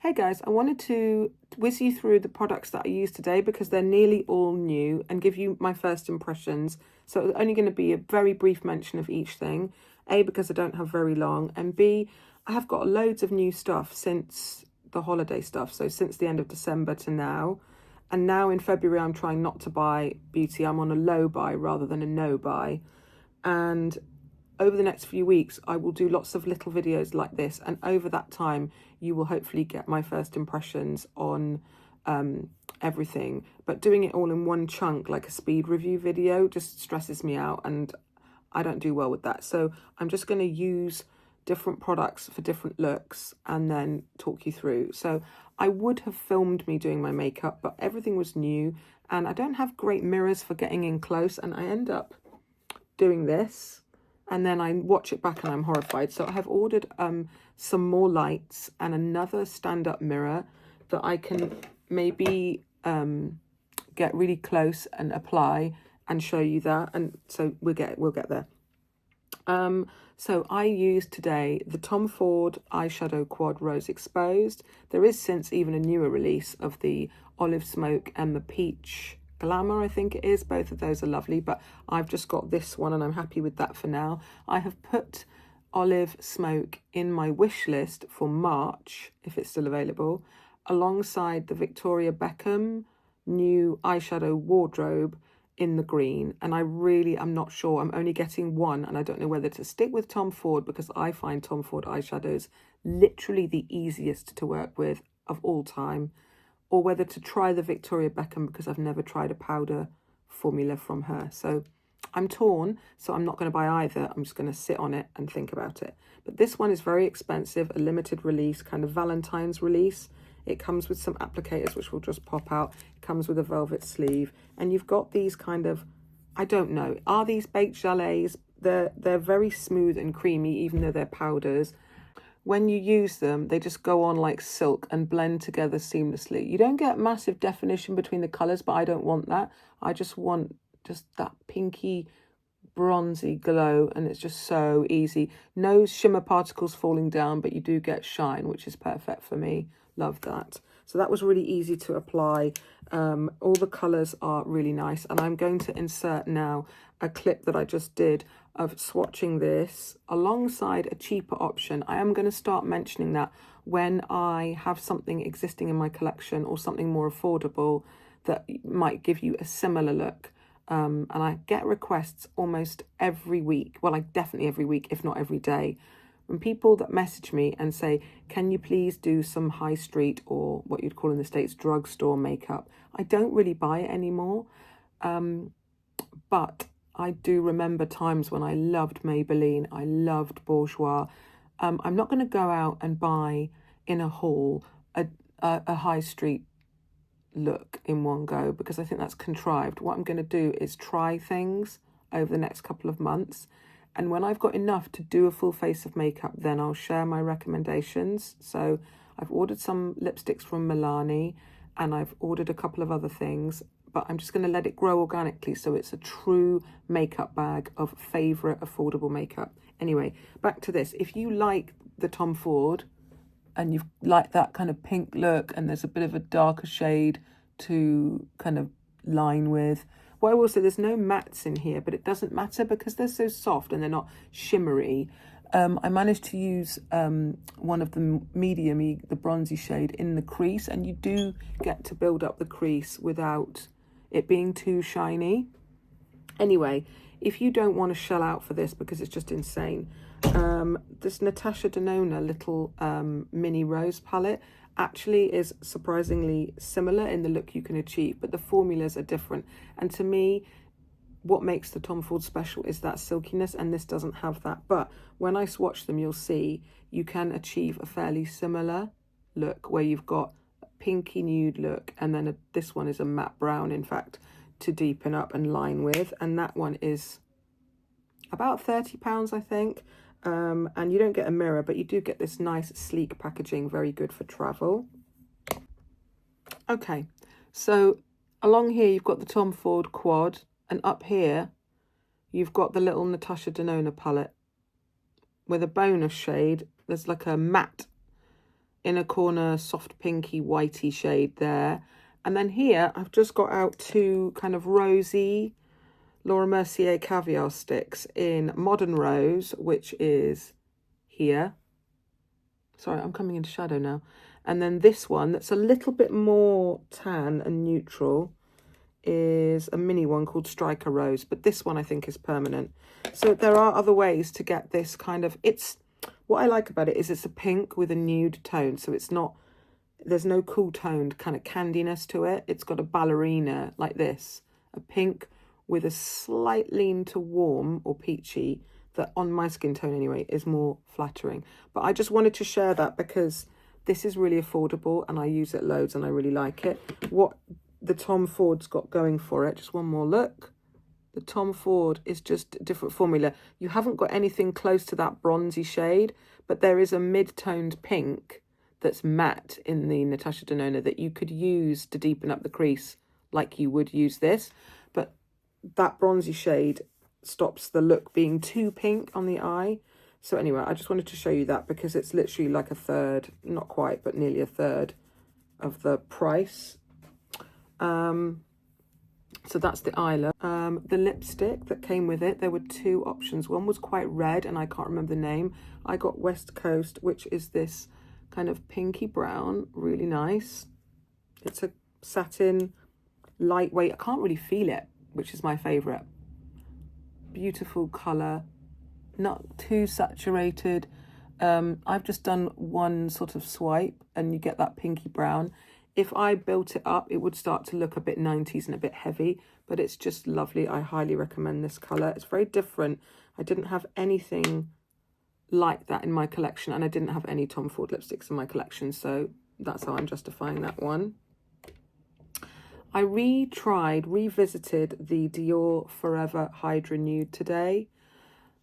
Hey guys, I wanted to whiz you through the products that I use today because they're nearly all new and give you my first impressions. So it's only going to be a very brief mention of each thing. A, because I don't have very long, and B, I have got loads of new stuff since the holiday stuff. So since the end of December to now. And now in February, I'm trying not to buy beauty. I'm on a low buy rather than a no buy. And over the next few weeks, I will do lots of little videos like this. And over that time, you will hopefully get my first impressions on everything. But doing it all in one chunk, like a speed review video, just stresses me out. And I don't do well with that. So I'm just going to use different products for different looks and then talk you through. So I would have filmed me doing my makeup, but everything was new. And I don't have great mirrors for getting in close. And I end up doing this. And then I watch it back and I'm horrified. So I have ordered some more lights and another stand-up mirror that I can maybe get really close and apply and show you that. And so we'll get there. So I used today the Tom Ford Eyeshadow Quad Rose Exposed. There is since even a newer release of the Olive Smoke and the Peach Glamour, I think it is. Both of those are lovely, but I've just got this one and I'm happy with that for now. I have put Olive Smoke in my wish list for March, if it's still available, alongside the Victoria Beckham new eyeshadow wardrobe in the green. And I'm not sure. I'm only getting one and I don't know whether to stick with Tom Ford because I find Tom Ford eyeshadows literally the easiest to work with of all time, or whether to try the Victoria Beckham because I've never tried a powder formula from her. So I'm torn, so I'm not going to buy either. I'm just going to sit on it and think about it. But this one is very expensive, a limited release, kind of Valentine's release. It comes with some applicators, which will just pop out. It comes with a velvet sleeve. And you've got these kind of, I don't know, are these baked gelées? They're very smooth and creamy, even though they're powders. When you use them, they just go on like silk and blend together seamlessly. You don't get massive definition between the colours, but I don't want that. I just want just that pinky, bronzy glow, and it's just so easy. No shimmer particles falling down, but you do get shine, which is perfect for me. Love that. So that was really easy to apply. All the colours are really nice. And I'm going to insert now a clip that I just did of swatching this alongside a cheaper option. I am going to start mentioning that when I have something existing in my collection or something more affordable that might give you a similar look. And I get requests almost every week. Well, like definitely every week, if not every day. From people that message me and say, can you please do some high street or what you'd call in the States drugstore makeup? I don't really buy it anymore. But I do remember times when I loved Maybelline, I loved Bourjois. I'm not going to go out and buy in a haul a high street look in one go because I think that's contrived. What I'm going to do is try things over the next couple of months. And when I've got enough to do a full face of makeup, then I'll share my recommendations. So I've ordered some lipsticks from Milani and I've ordered a couple of other things, but I'm just going to let it grow organically so it's a true makeup bag of favourite affordable makeup. Anyway, back to this. If you like the Tom Ford and you like that kind of pink look and there's a bit of a darker shade to kind of line with, well, I will say there's no mattes in here, but it doesn't matter because they're so soft and they're not shimmery. I managed to use one of the medium-y, the bronzy shade in the crease, and you do get to build up the crease without it being too shiny. Anyway, if you don't want to shell out for this because it's just insane, this Natasha Denona little mini rose palette actually is surprisingly similar in the look you can achieve, but the formulas are different. And to me, what makes the Tom Ford special is that silkiness, and this doesn't have that. But when I swatch them, you'll see you can achieve a fairly similar look where you've got a pinky nude look, and then this one is a matte brown, in fact, to deepen up and line with. And that one is about £30, I think. And you don't get a mirror, but you do get this nice sleek packaging, very good for travel. Okay, so along here you've got the Tom Ford Quad, and up here you've got the little Natasha Denona palette with a bonus shade. There's like a matte inner corner, soft pinky, whitey shade there. And then here, I've just got out two kind of rosy Laura Mercier Caviar sticks in Modern Rose, which is here. Sorry, I'm coming into shadow now. And then this one that's a little bit more tan and neutral is a mini one called Striker Rose, but this one I think is permanent. So there are other ways to get this kind of, what I like about it is it's a pink with a nude tone, so it's not, there's no cool toned kind of candiness to it. It's got a ballerina like this, a pink with a slight lean to warm or peachy that on my skin tone anyway is more flattering. But I just wanted to share that because this is really affordable and I use it loads and I really like it. What the Tom Ford's got going for it, just one more look. The Tom Ford is just a different formula. You haven't got anything close to that bronzy shade, but there is a mid-toned pink that's matte in the Natasha Denona that you could use to deepen up the crease like you would use this. But that bronzy shade stops the look being too pink on the eye. So anyway, I just wanted to show you that because it's literally like a third, not quite, but nearly a third of the price. So that's the eyeliner. The lipstick that came with it, there were two options. One was quite red and I can't remember the name. I got West Coast, which is this kind of pinky brown, really nice. It's a satin, lightweight, I can't really feel it, which is my favourite. Beautiful colour, not too saturated. I've just done one sort of swipe and you get that pinky brown. If I built it up, it would start to look a bit 90s and a bit heavy, but it's just lovely. I highly recommend this colour. It's very different. I didn't have anything like that in my collection and I didn't have any Tom Ford lipsticks in my collection, so that's how I'm justifying that one. I revisited the Dior Forever Hydra Nude today.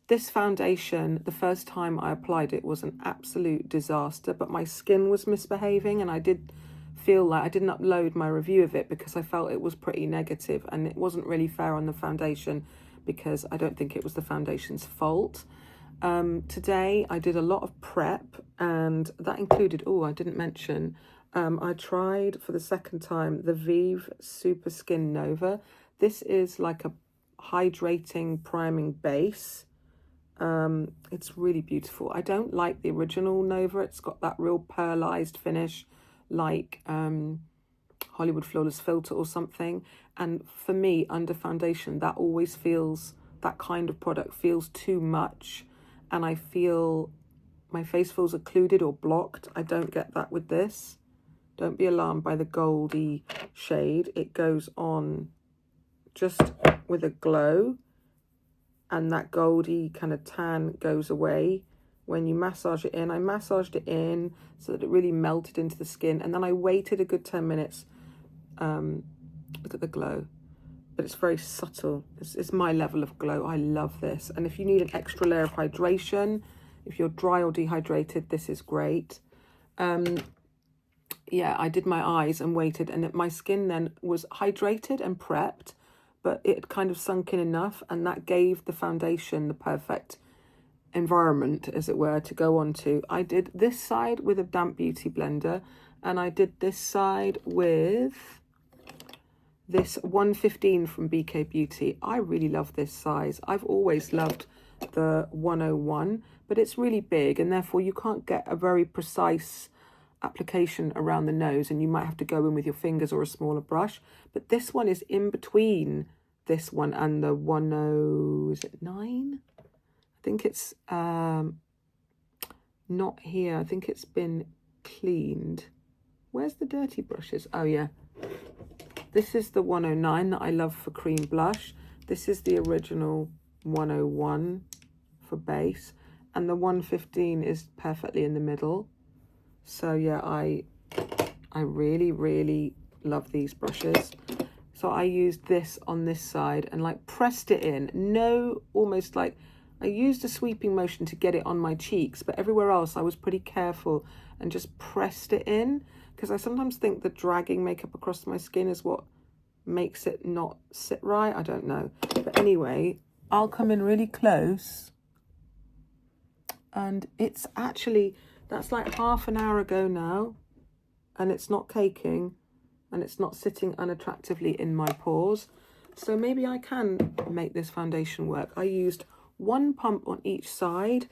This foundation, the first time I applied it was an absolute disaster, but my skin was misbehaving and I did feel like I didn't upload my review of it because I felt it was pretty negative and it wasn't really fair on the foundation because I don't think it was the foundation's fault. Today I did a lot of prep and that included, I didn't mention, I tried for the second time the Vieve Super Skin Nova. This is like a hydrating priming base. It's really beautiful. I don't like the original Nova. It's got that real pearlized finish like Hollywood Flawless Filter or something. And for me, under foundation, that always feels, that kind of product feels too much. And I feel my face feels occluded or blocked. I don't get that with this. Don't be alarmed by the goldy shade. It goes on just with a glow. And that goldy kind of tan goes away when you massage it in. I massaged it in so that it really melted into the skin. And then I waited a good 10 minutes. Look at the glow. But it's very subtle. It's my level of glow. I love this. And if you need an extra layer of hydration, if you're dry or dehydrated, this is great. Yeah, I did my eyes and waited. And my skin then was hydrated and prepped. But it kind of sunk in enough. And that gave the foundation the perfect environment, as it were, to go on to. I did this side with a damp beauty blender. And I did this side with this 115 from BK Beauty. I really love this size. I've always loved the 101, but it's really big and therefore you can't get a very precise application around the nose and you might have to go in with your fingers or a smaller brush. But this one is in between this one and the 10, is it 9? I think it's not here. I think it's been cleaned. Where's the dirty brushes? Oh yeah. This is the 109 that I love for cream blush. This is the original 101 for base. And the 115 is perfectly in the middle. So yeah, I really, really love these brushes. So I used this on this side and like pressed it in. No, almost like I used a sweeping motion to get it on my cheeks, but everywhere else I was pretty careful and just pressed it in. Because I sometimes think the dragging makeup across my skin is what makes it not sit right. I don't know. But anyway, I'll come in really close. And it's actually, That's like half an hour ago now, and it's not caking, and it's not sitting unattractively in my pores. So maybe I can make this foundation work. I used one pump on each side,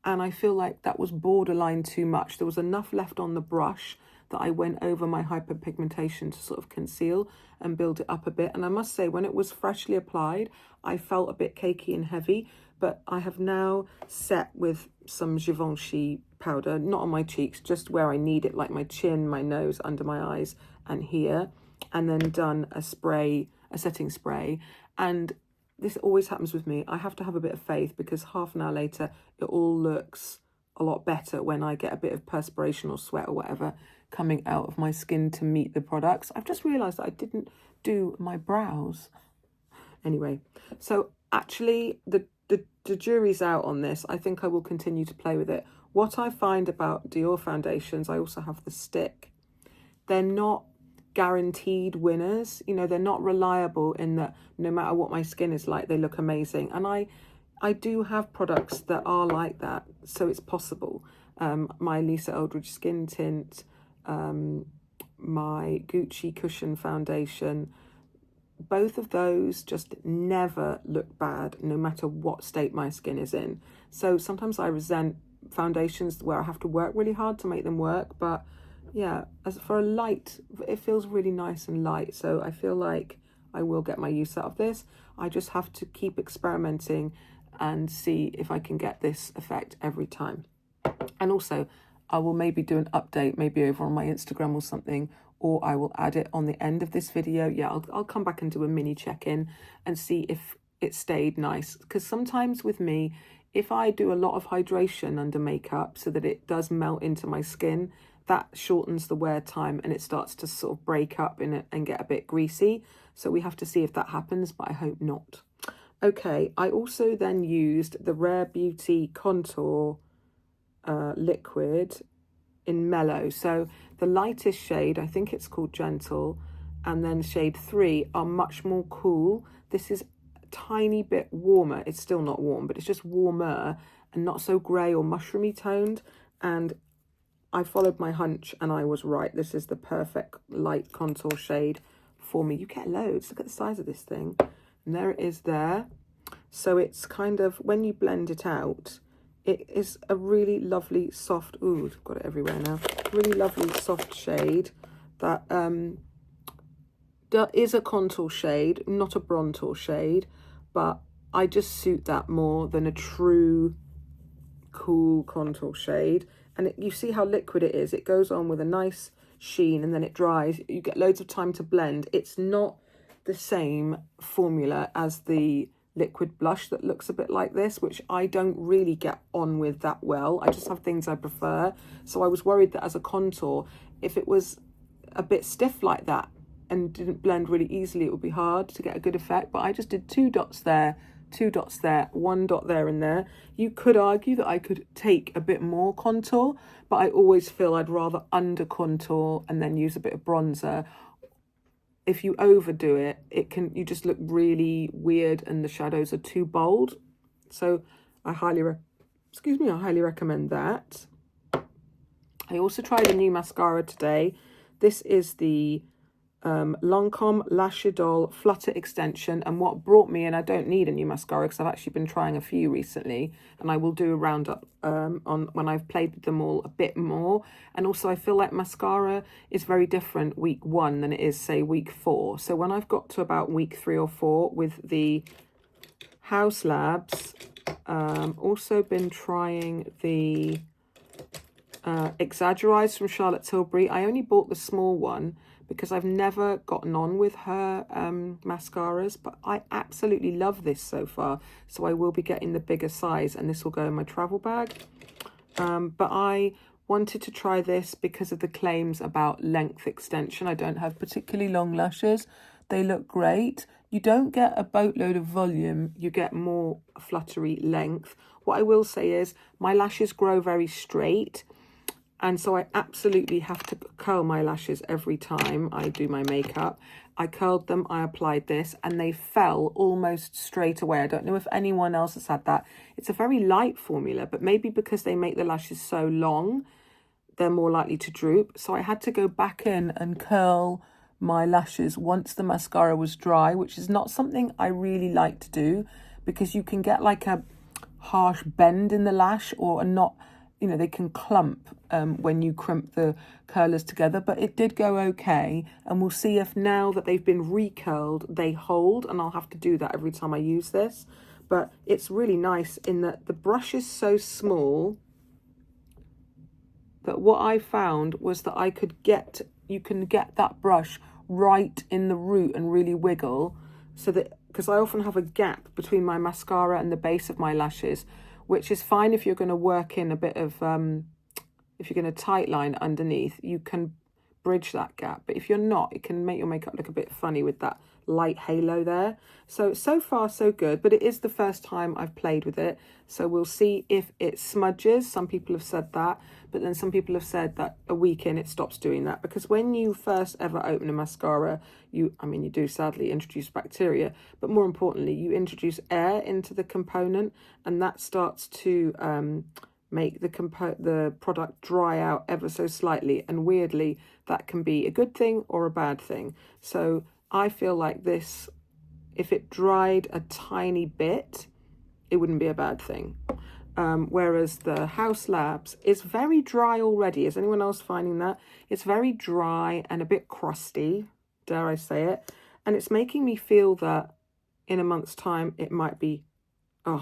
and I feel like that was borderline too much. There was enough left on the brush that I went over my hyperpigmentation to sort of conceal and build it up a bit. And I must say, when it was freshly applied, I felt a bit cakey and heavy, but I have now set with some Givenchy powder, not on my cheeks, just where I need it, like my chin, my nose, under my eyes, and here, and then done a spray, a setting spray. And this always happens with me. I have to have a bit of faith, because half an hour later, it all looks a lot better when I get a bit of perspiration or sweat or whatever coming out of my skin to meet the products. I've just realised that I didn't do my brows. Anyway, so actually the jury's out on this. I think I will continue to play with it. What I find about Dior foundations, I also have the stick. They're not guaranteed winners. You know, they're not reliable in that no matter what my skin is like, they look amazing. And I do have products that are like that, so it's possible. My Lisa Eldridge skin tint, my Gucci cushion foundation, both of those just never look bad no matter what state my skin is in. So sometimes I resent foundations where I have to work really hard to make them work, but yeah, as for a light, it feels really nice and light, so I feel like I will get my use out of this. I just have to keep experimenting and see if I can get this effect every time. And also, I will maybe do an update, maybe over on my Instagram or something, or I will add it on the end of this video. Yeah, I'll come back and do a mini check-in and see if it stayed nice. Because sometimes with me, if I do a lot of hydration under makeup so that it does melt into my skin, that shortens the wear time and it starts to sort of break up in it and get a bit greasy. So we have to see if that happens, but I hope not. Okay, I also then used the Rare Beauty Contour liquid in Mellow. So the lightest shade, I think it's called Gentle, and then shade 3 are much more cool. This is a tiny bit warmer. It's still not warm, but it's just warmer and not so grey or mushroomy toned. And I followed my hunch and I was right. This is the perfect light contour shade for me. You get loads. Look at the size of this thing. And there it is there. So it's kind of, when you blend it out, it is a really lovely soft, ooh, I've got it everywhere now. Really lovely soft shade that is a contour shade, not a bronzer shade, but I just suit that more than a true cool contour shade. And you see how liquid it is. It goes on with a nice sheen and then it dries. You get loads of time to blend. It's not the same formula as the liquid blush that looks a bit like this, which I don't really get on with that well. I just have things I prefer. So I was worried that as a contour, if it was a bit stiff like that and didn't blend really easily, it would be hard to get a good effect. But I just did 2 dots there, 2 dots there, 1 dot there and there. You could argue that I could take a bit more contour, but I always feel I'd rather under contour and then use a bit of bronzer. If you overdo it, you just look really weird and the shadows are too bold. So I highly recommend that. I also tried a new mascara today. This is the Lancome Lash Idole Flutter Extension, and what brought me, and I don't need a new mascara because I've actually been trying a few recently, and I will do a roundup on when I've played with them all a bit more. And also I feel like mascara is very different week 1 than it is, say, week 4. So when I've got to about week 3 or 4 with the House Labs, also been trying the Exaggerize from Charlotte Tilbury. I only bought the small one because I've never gotten on with her mascaras, but I absolutely love this so far. So I will be getting the bigger size and this will go in my travel bag. But I wanted to try this because of the claims about length extension. I don't have particularly long lashes. They look great. You don't get a boatload of volume, you get more fluttery length. What I will say is my lashes grow very straight, and so I absolutely have to curl my lashes every time I do my makeup. I curled them, I applied this, and they fell almost straight away. I don't know if anyone else has had that. It's a very light formula, but maybe because they make the lashes so long, they're more likely to droop. So I had to go back in and curl my lashes once the mascara was dry, which is not something I really like to do, because you can get like a harsh bend in the lash, or not, they can clump when you crimp the curlers together. But it did go okay, and we'll see if now that they've been recurled they hold, and I'll have to do that every time I use this. But it's really nice in that the brush is so small that what I found was that you can get that brush right in the root and really wiggle, so that, because I often have a gap between my mascara and the base of my lashes, which is fine if you're going to work in a bit of, if you're going to tight line underneath, you can bridge that gap. But if you're not, it can make your makeup look a bit funny with that light halo there. So far so good, but it is the first time I've played with it, so we'll see if it smudges. Some people have said that, but then some people have said that a week in it stops doing that, because when you first ever open a mascara, you do sadly introduce bacteria, but more importantly you introduce air into the component, and that starts to make the product dry out ever so slightly, and weirdly that can be a good thing or a bad thing. So I feel like this, if it dried a tiny bit, it wouldn't be a bad thing. Whereas the House Labs is very dry already. Is anyone else finding that? It's very dry and a bit crusty, dare I say it. And it's making me feel that in a month's time it might be, I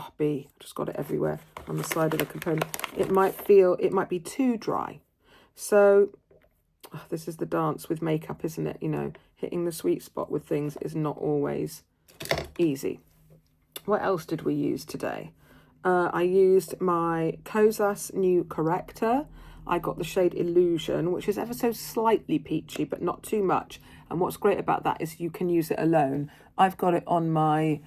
just got it everywhere on the side of the component. It might be too dry. So this is the dance with makeup, isn't it? Hitting the sweet spot with things is not always easy. What else did we use today? I used my Kosas new corrector. I got the shade Illusion, which is ever so slightly peachy, but not too much. And what's great about that is you can use it alone. I've got it on my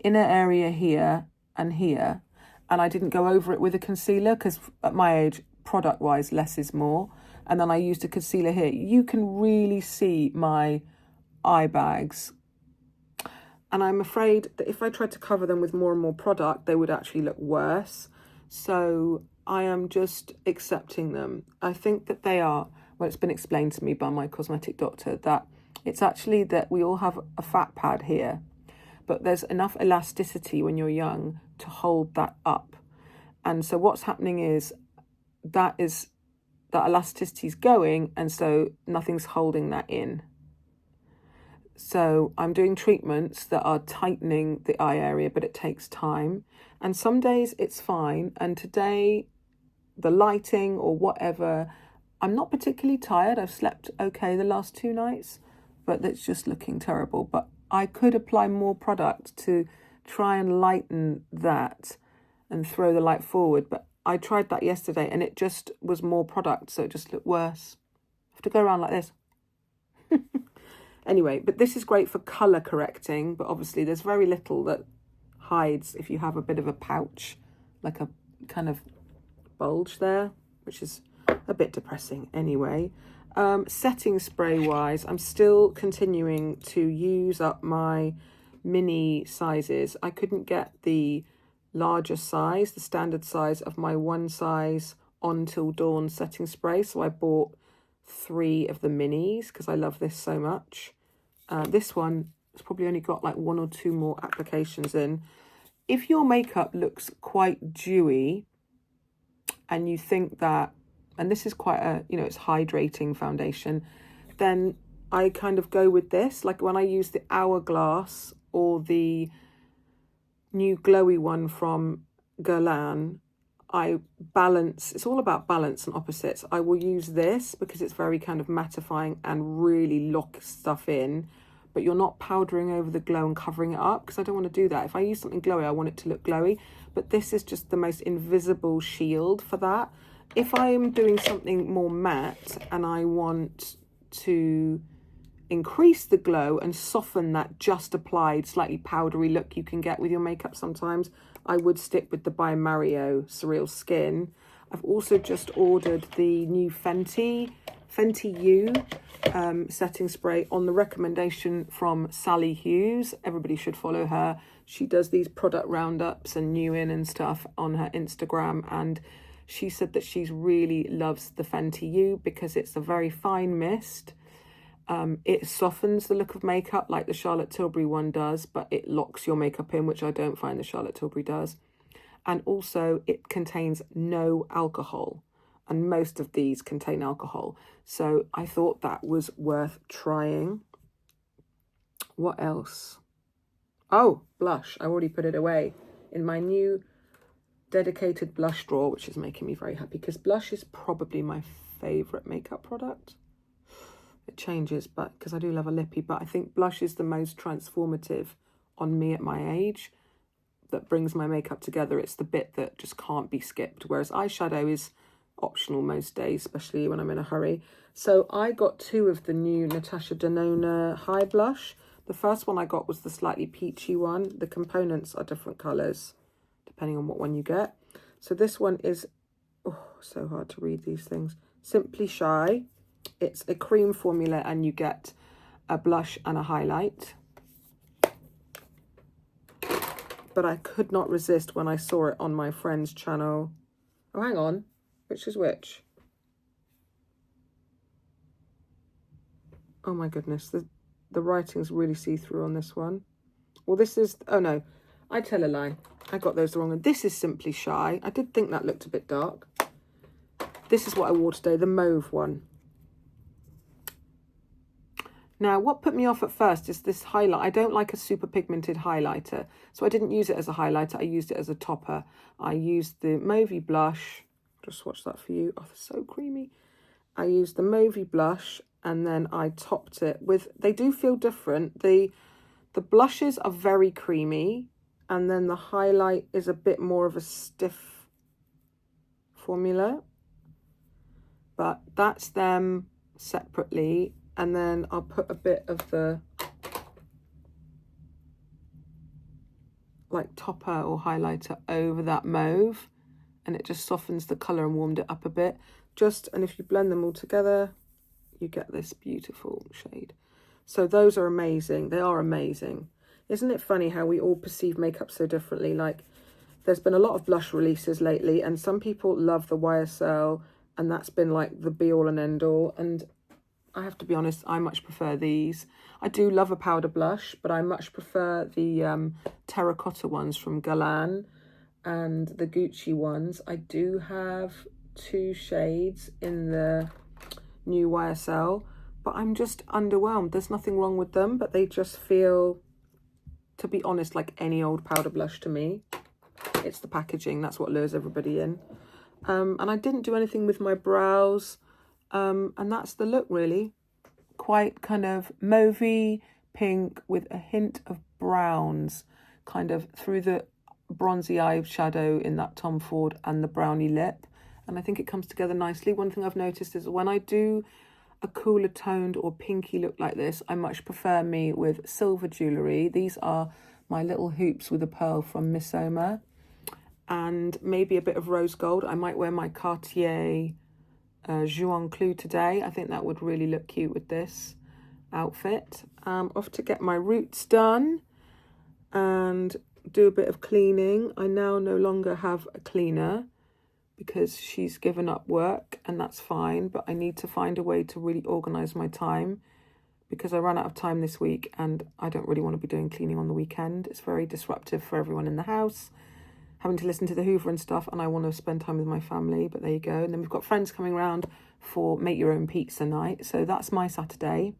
inner area here and here, and I didn't go over it with a concealer, because at my age, product-wise, less is more. And then I used a concealer here. You can really see my eye bags. And I'm afraid that if I tried to cover them with more and more product, they would actually look worse. So I am just accepting them. I think that they are, well, it's been explained to me by my cosmetic doctor that it's actually that we all have a fat pad here, but there's enough elasticity when you're young to hold that up. And so what's happening is that elasticity is going, and so nothing's holding that in. So I'm doing treatments that are tightening the eye area, but it takes time. And some days it's fine. And today, the lighting or whatever, I'm not particularly tired. I've slept okay the last 2 nights, but it's just looking terrible. But I could apply more product to try and lighten that and throw the light forward. But I tried that yesterday and it just was more product, so it just looked worse. I have to go around like this. Anyway, but this is great for colour correcting, but obviously there's very little that hides if you have a bit of a pouch, like a kind of bulge there, which is a bit depressing anyway. Setting spray wise, I'm still continuing to use up my mini sizes. I couldn't get the larger size, the standard size of my one size On Till Dawn setting spray, so I bought 3 of the minis because I love this so much. This one has probably only got like 1 or 2 more applications in. If your makeup looks quite dewy and you think that, and this is quite a, it's hydrating foundation, then I kind of go with this. Like when I use the Hourglass or the new glowy one from Guerlain, I balance, it's all about balance and opposites. I will use this because it's very kind of mattifying and really locks stuff in, but you're not powdering over the glow and covering it up, because I don't want to do that. If I use something glowy, I want it to look glowy, but this is just the most invisible shield for that. If I am doing something more matte and I want to increase the glow and soften that just applied slightly powdery look you can get with your makeup sometimes, I would stick with the By Mario Surreal Skin. I've also just ordered the new Fenty U setting spray on the recommendation from Sally Hughes. Everybody should follow her. She does these product roundups and new in and stuff on her Instagram, and She said that she really loves the Fenty You because it's a very fine mist. It softens the look of makeup like the Charlotte Tilbury one does, but it locks your makeup in, which I don't find the Charlotte Tilbury does. And also it contains no alcohol, and most of these contain alcohol. So I thought that was worth trying. What else? Oh, blush. I already put it away in my new dedicated blush drawer, which is making me very happy because blush is probably my favourite makeup product. It changes, but because I do love a lippy, but I think blush is the most transformative on me at my age that brings my makeup together. It's the bit that just can't be skipped, whereas eyeshadow is optional most days, especially when I'm in a hurry. So I got 2 of the new Natasha Denona High Blush. The first one I got was the slightly peachy one. The components are different colours depending on what one you get. So this one is, oh, so hard to read these things. Simply Shy. It's a cream formula and you get a blush and a highlight. But I could not resist when I saw it on my friend's channel. Oh, hang on. Which is which? Oh my goodness. The writing's really see-through on this one. Well, this is... Oh no. I tell a lie. I got those wrong. And this is Simply Shy. I did think that looked a bit dark. This is what I wore today. The mauve one. Now, what put me off at first is this highlight. I don't like a super pigmented highlighter, so I didn't use it as a highlighter. I used it as a topper. I used the mauvey blush. Just swatch that for you. Oh, it's so creamy. I used the mauvey blush, and then I topped it with... They do feel different. The blushes are very creamy, and then the highlight is a bit more of a stiff formula. But that's them separately. And then I'll put a bit of the like topper or highlighter over that mauve, and it just softens the colour and warmed it up a bit. And if you blend them all together, you get this beautiful shade. So those are amazing. They are amazing. Isn't it funny how we all perceive makeup so differently? Like, there's been a lot of blush releases lately, and some people love the YSL, and that's been like the be all and end all. And I have to be honest, I much prefer these. I do love a powder blush, but I much prefer the terracotta ones from Galan and the Gucci ones. I do have 2 shades in the new YSL, but I'm just underwhelmed. There's nothing wrong with them, but they just feel, to be honest, like any old powder blush to me. It's the packaging, that's what lures everybody in. And I didn't do anything with my brows. And that's the look, really. Quite kind of mauvey pink with a hint of browns kind of through the bronzy eyeshadow in that Tom Ford and the brownie lip. And I think it comes together nicely. One thing I've noticed is when I do a cooler toned or pinky look like this, I much prefer me with silver jewellery. These are my little hoops with a pearl from Miss Oma. And maybe a bit of rose gold. I might wear my Cartier Jouan Clou today. I think that would really look cute with this outfit. Off to get my roots done and do a bit of cleaning. I now no longer have a cleaner because she's given up work, and that's fine, but I need to find a way to really organise my time because I ran out of time this week and I don't really want to be doing cleaning on the weekend. It's very disruptive for everyone in the house, having to listen to the Hoover and stuff, and I want to spend time with my family, but there you go. And then we've got friends coming around for make your own pizza night. So that's my Saturday.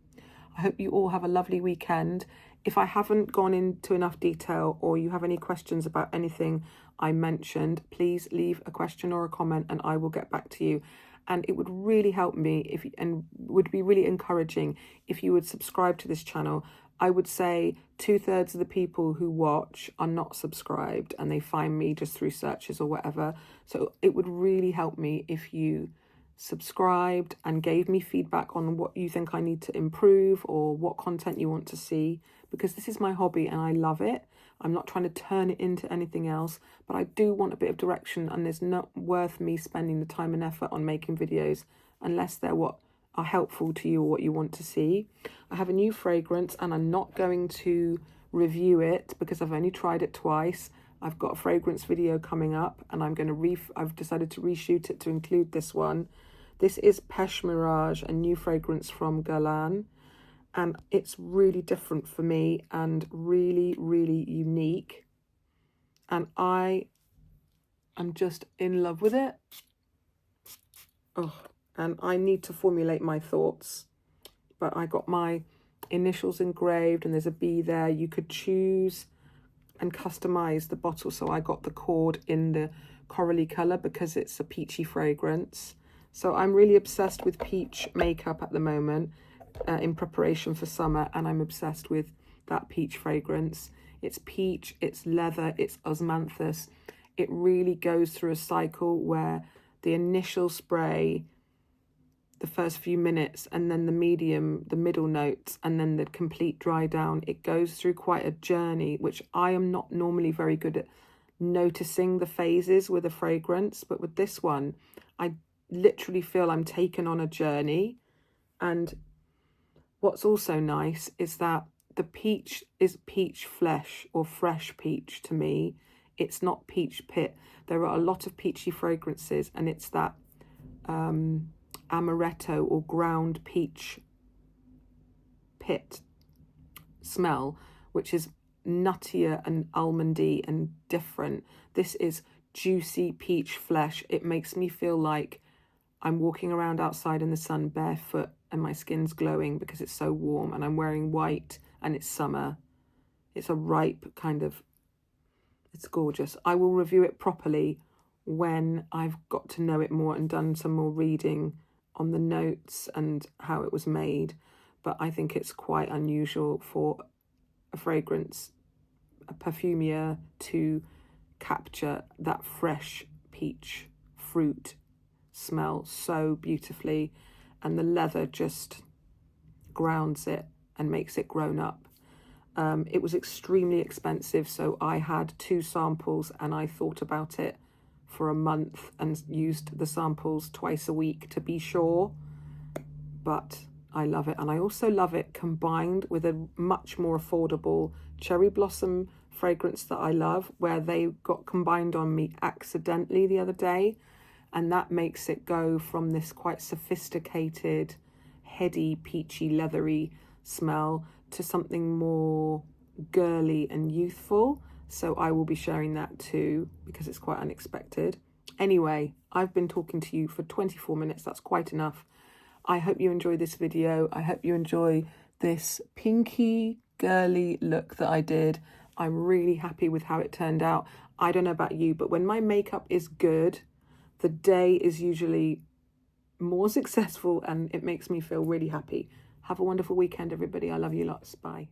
I hope you all have a lovely weekend. If I haven't gone into enough detail or you have any questions about anything I mentioned, please leave a question or a comment and I will get back to you. And it would really help me and would be really encouraging if you would subscribe to this channel. I would say 2/3 of the people who watch are not subscribed and they find me just through searches or whatever. So it would really help me if you subscribed and gave me feedback on what you think I need to improve or what content you want to see, because this is my hobby and I love it. I'm not trying to turn it into anything else, but I do want a bit of direction, and it's not worth me spending the time and effort on making videos unless they're what are helpful to you or what you want to see. I have a new fragrance and I'm not going to review it because I've only tried it twice, I've got a fragrance video coming up, and I've decided to reshoot it to include this one. This is Pesh Mirage, a new fragrance from Guerlain, and it's really different for me and really, really unique. And I am just in love with it. Oh, and I need to formulate my thoughts. But I got my initials engraved, and there's a bee there. You could choose and customize the bottle. So I got the cord in the corally color because it's a peachy fragrance. So I'm really obsessed with peach makeup at the moment in preparation for summer, and I'm obsessed with that peach fragrance. It's peach, it's leather, it's osmanthus. It really goes through a cycle where the initial spray, the first few minutes, and then the middle notes, and then the complete dry down. It goes through quite a journey, which I am not normally very good at noticing the phases with a fragrance, but with this one, I literally feel I'm taken on a journey. And what's also nice is that the peach is peach flesh or fresh peach to me. It's not peach pit. There are a lot of peachy fragrances, and it's that amaretto or ground peach pit smell, which is nuttier and almondy and different. This is juicy peach flesh. It makes me feel like I'm walking around outside in the sun barefoot, and my skin's glowing because it's so warm, and I'm wearing white and it's summer. It's a ripe kind of, it's gorgeous. I will review it properly when I've got to know it more and done some more reading on the notes and how it was made. But I think it's quite unusual for a fragrance, a perfumier, to capture that fresh peach fruit smell so beautifully, and the leather just grounds it and makes it grown up. It was extremely expensive, so I had 2 samples, and I thought about it for a month and used the samples twice a week to be sure. But I love it, and I also love it combined with a much more affordable cherry blossom fragrance that I love, where they got combined on me accidentally the other day, and that makes it go from this quite sophisticated, heady, peachy, leathery smell to something more girly and youthful. So I will be sharing that too, because it's quite unexpected. Anyway, I've been talking to you for 24 minutes. That's quite enough. I hope you enjoy this video. I hope you enjoy this pinky, girly look that I did. I'm really happy with how it turned out. I don't know about you, but when my makeup is good, the day is usually more successful, and it makes me feel really happy. Have a wonderful weekend, everybody. I love you lots. Bye.